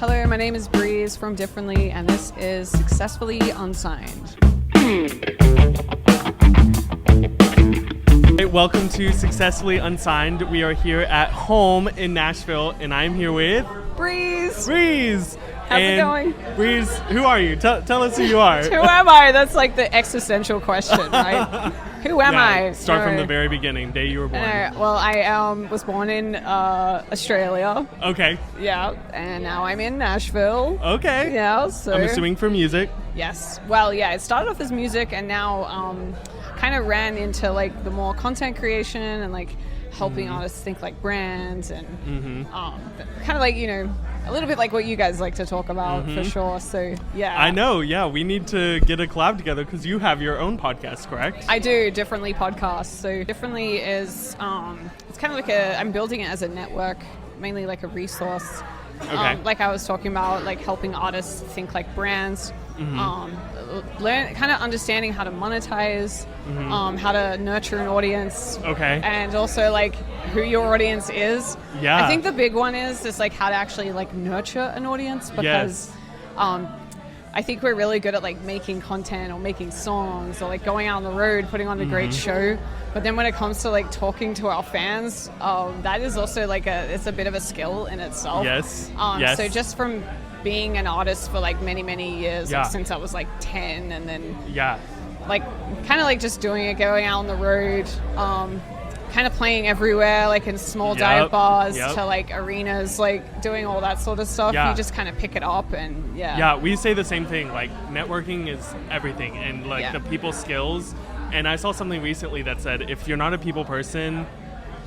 Hello, my name is Breeze from Differently, and this is Successfully Unsigned. Hey, welcome to Successfully Unsigned. We are here at H.O.M.E in Nashville, and I'm here with Breeze! How's it going? Breeze, who are you? Tell us who you are. Who am I? That's like the existential question, right? Who am I? Start from the very beginning, day you were born. Well, I was born in Australia. Okay. Yeah, and now I'm in Nashville. Okay. Yeah, so... I'm assuming for music. Yes. Well, yeah, it started off as music, and now kind of ran into like the more content creation and like helping artists think like brands and kind of like, you know, a little bit like what you guys like to talk about for sure. So, yeah. I know, yeah. We need to get a collab together because you have your own podcast, correct? I do, Differently podcast. So Differently is, it's kind of like I'm building it as a network, mainly like a resource. Okay. Like I was talking about, like helping artists think like brands, learn, kind of understanding how to monetize, how to nurture an audience. Okay. And also like who your audience is. Yeah. I think the big one is like how to actually like nurture an audience because I think we're really good at like making content or making songs or like going out on the road, putting on a great show. But then when it comes to like talking to our fans, that is also like it's a bit of a skill in itself. Yes. So just from being an artist for like many years, like since I was like 10, and then like kind of like just doing it, going out on the road, kind of playing everywhere, like in small dive bars to like arenas, like doing all that sort of stuff. You just kind of pick it up and we say the same thing. Like networking is everything, and like the people skills. And I saw something recently that said if you're not a people person,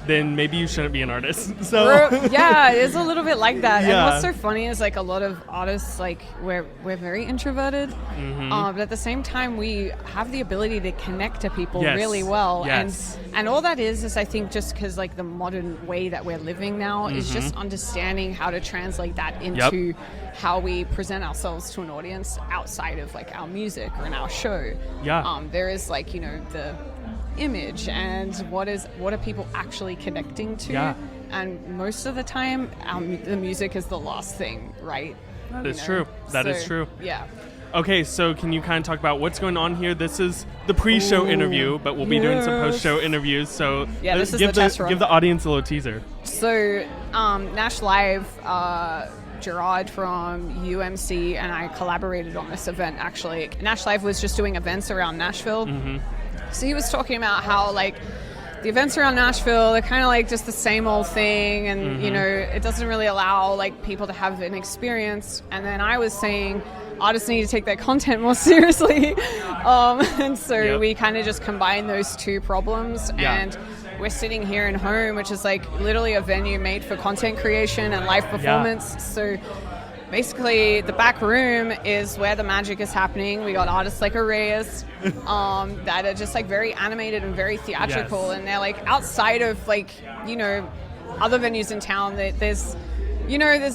then maybe you shouldn't be an artist. So yeah, it is a little bit like that. And what's so funny is like a lot of artists, like we're very introverted, but at the same time we have the ability to connect to people really well. And all that is I think just because like the modern way that we're living now is just understanding how to translate that into how we present ourselves to an audience outside of like our music or in our show. There is like, you know, the image and what are people actually connecting to, and most of the time the music is the last thing, right? That is true. That is true. Yeah. Okay, so can you kind of talk about what's going on here? This is the pre-show interview, but we'll be doing some post-show interviews. So this is the test run. Give the audience a little teaser. So NashLive, Gerard from UMC and I collaborated on this event actually. NashLive was just doing events around Nashville. So he was talking about how like the events around Nashville, they're kind of like just the same old thing, and you know, it doesn't really allow like people to have an experience. And then I was saying artists need to take their content more seriously, and so we kind of just combined those two problems. And we're sitting here in H.O.M.E, which is like literally a venue made for content creation and live performance. So basically, the back room is where the magic is happening. We got artists like ARREIS that are just like very animated and very theatrical, and they're like outside of like, you know, other venues in town. There's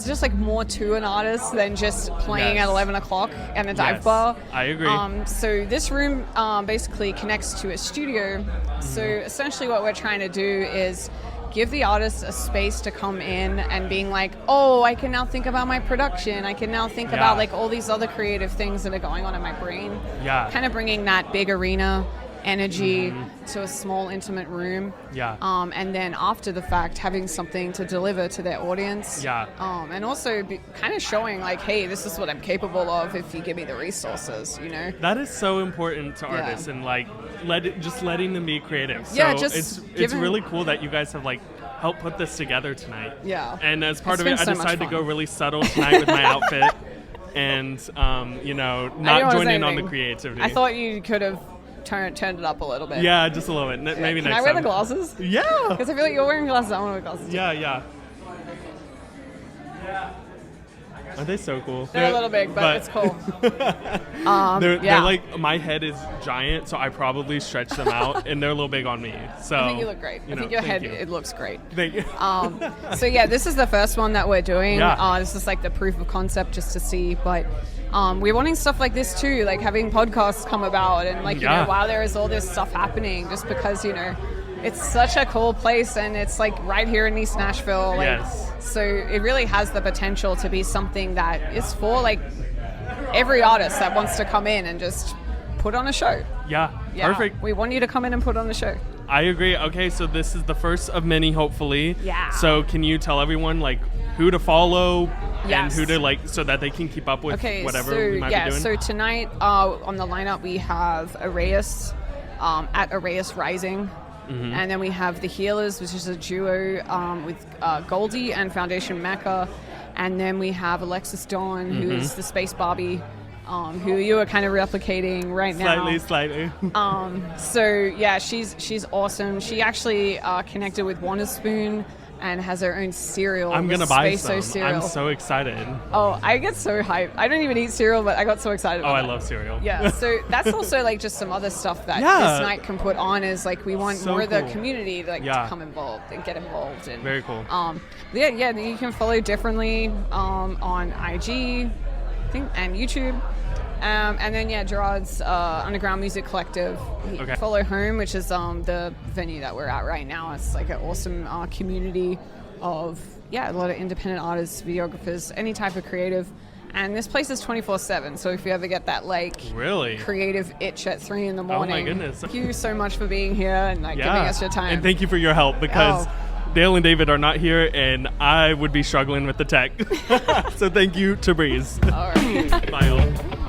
just like more to an artist than just playing at 11 o'clock at a dive bar. I agree. So this room basically connects to a studio. So essentially what we're trying to do is give the artist a space to come in and being like, oh, I can now think about my production. I can now think about like all these other creative things that are going on in my brain. Kind of bringing that big arena energy to a small intimate room. And then after the fact, having something to deliver to their audience. And also kind of showing like, hey, this is what I'm capable of if you give me the resources, you know? That is so important to artists, and like letting them be creative. So it's really cool that you guys have like helped put this together tonight. And as part of it, I decided to go really subtle tonight with my outfit and you know, not join in on the creativity. I thought you could have turned it up a little bit. Yeah, just a little bit. Maybe next time. Can I wear the glasses? Yeah. Because I feel like you're wearing glasses. I want to wear glasses. Yeah. Are they so cool? They're a little big, but it's cool. They're like, my head is giant, so I probably stretch them out, and they're a little big on me. So I think you look great. I think your head, it looks great. Thank you. So yeah, this is the first one that we're doing. This is like the proof of concept just to see, but we're wanting stuff like this too, like having podcasts come about, and like, you know, while there is all this stuff happening, just because, you know, it's such a cool place, and it's like right here in East Nashville. Like, So it really has the potential to be something that is for like every artist that wants to come in and just put on a show. Yeah, perfect. We want you to come in and put on a show. I agree. Okay, so this is the first of many, hopefully. Yeah. So can you tell everyone like who to follow and who to like, so that they can keep up with whatever we might be doing? So tonight on the lineup we have ARREIS at ARREIS Rising. Mm-hmm. And then we have the HEALERZ, which is a duo with Goldie and Foundation Mecca. And then we have Alexis Donn, who is the Space Barbie, who you are kind of replicating right now. Slightly. So yeah, she's awesome. She actually connected with Wonderspoon and has her own cereal. I'm gonna buy some. Cereal. I'm so excited. Oh, I get so hyped. I don't even eat cereal, but I got so excited. I love cereal. Yeah, so that's also like just some other stuff that this night can put on. Is like we want more of the community to come involved and get involved. And very cool. Yeah. You can follow differently on IG, I think, and YouTube. And then Gerard's Underground Music Collective. Follow H.O.M.E, which is the venue that we're at right now. It's like an awesome community of a lot of independent artists, videographers, any type of creative. And this place is 24/7. So if you ever get that creative itch at 3 a.m, oh my goodness! Thank you so much for being here and giving us your time. And thank you for your help because Dale and David are not here, and I would be struggling with the tech. So thank you to Breeze. All right. Bye all.